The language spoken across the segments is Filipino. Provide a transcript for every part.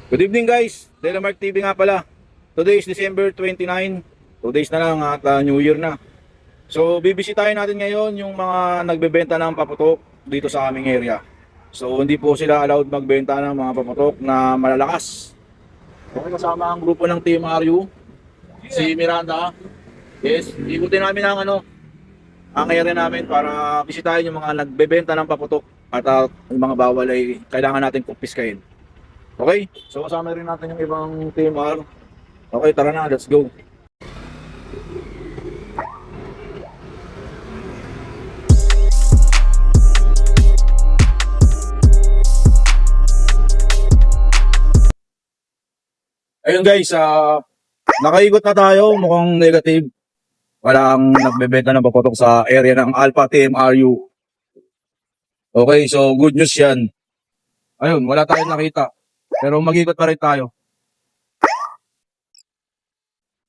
Good evening guys, Delamark TV nga pala. Today is December 29, 2 days na lang at New Year na. So bibisitahin natin ngayon yung mga nagbebenta ng paputok dito sa aming area. So hindi po sila allowed magbenta ng mga paputok na malalakas. Okay, kasama ang grupo ng Team RU, si Miranda. Yes, ikutin namin ang area namin para bisitahin yung mga nagbebenta ng paputok at yung mga bawal ay kailangan natin kumpiskahin. Okay? So kasama rin natin yung ibang team R. Okay, tara na, let's go. Ayun guys, nakaikot na tayo, mukhang negative. Walang nagbebenta ng paputok sa area ng Alpha Team RU. Okay, so good news yan. Ayun, wala tayong nakita. Pero mag-ikot pa rin tayo.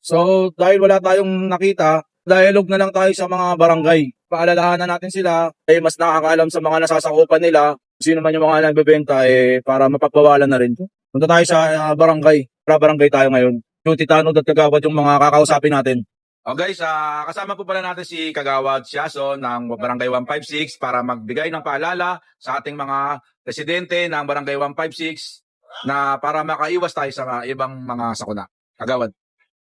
So, dahil wala tayong nakita, dialogue na lang tayo sa mga barangay. Paalalahanan natin sila, mas nakakaalam sa mga nasasakupan nila, sino man yung mga nagbebenta, para mapagbawalan na rin. Punta tayo sa barangay. Para barangay tayo ngayon. Yung Titano at Kagawad yung mga kakausapin natin. Oh guys, kasama po pala natin si Kagawad Siaso ng Barangay 156 para magbigay ng paalala sa ating mga residente ng Barangay 156 na para makaiwas tayo sa ibang mga sakuna. Kagawad.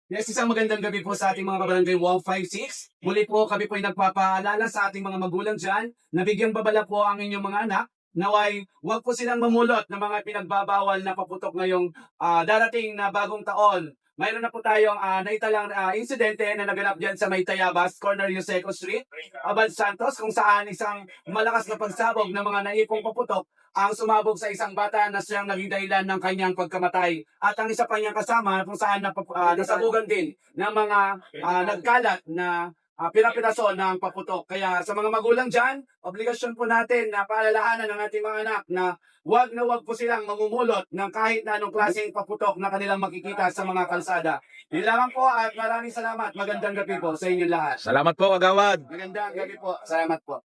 Yes, isang magandang gabi po sa ating mga kabarangay 156. Muli po kami po ay nagpapaalala sa ating mga magulang dyan na bigyang babala po ang inyong mga anak. Naway, huwag po silang mamulot ng mga pinagbabawal na paputok ngayong darating na bagong taon. Mayroon na po tayong naitalang insidente na naganap dyan sa May Tayabas, corner Yuseco Street, Abad Santos, kung saan isang malakas na pagsabog ng mga naipong paputok ang sumabog sa isang bata na siyang naging dahilan ng kanyang pagkamatay. At ang isa pa niyang kasama kung saan nasabugan din ng mga nagkalat na pinapiraso ng paputok. Kaya sa mga magulang dyan, obligasyon po natin na paalalahanan ng ating mga anak na wag po silang mamumulot ng kahit na anong klaseng paputok na kanilang makikita sa mga kalsada. Yun lamang po at maraming salamat. Magandang gabi po sa inyo lahat. Salamat po, Kagawad. Magandang gabi po. Salamat po.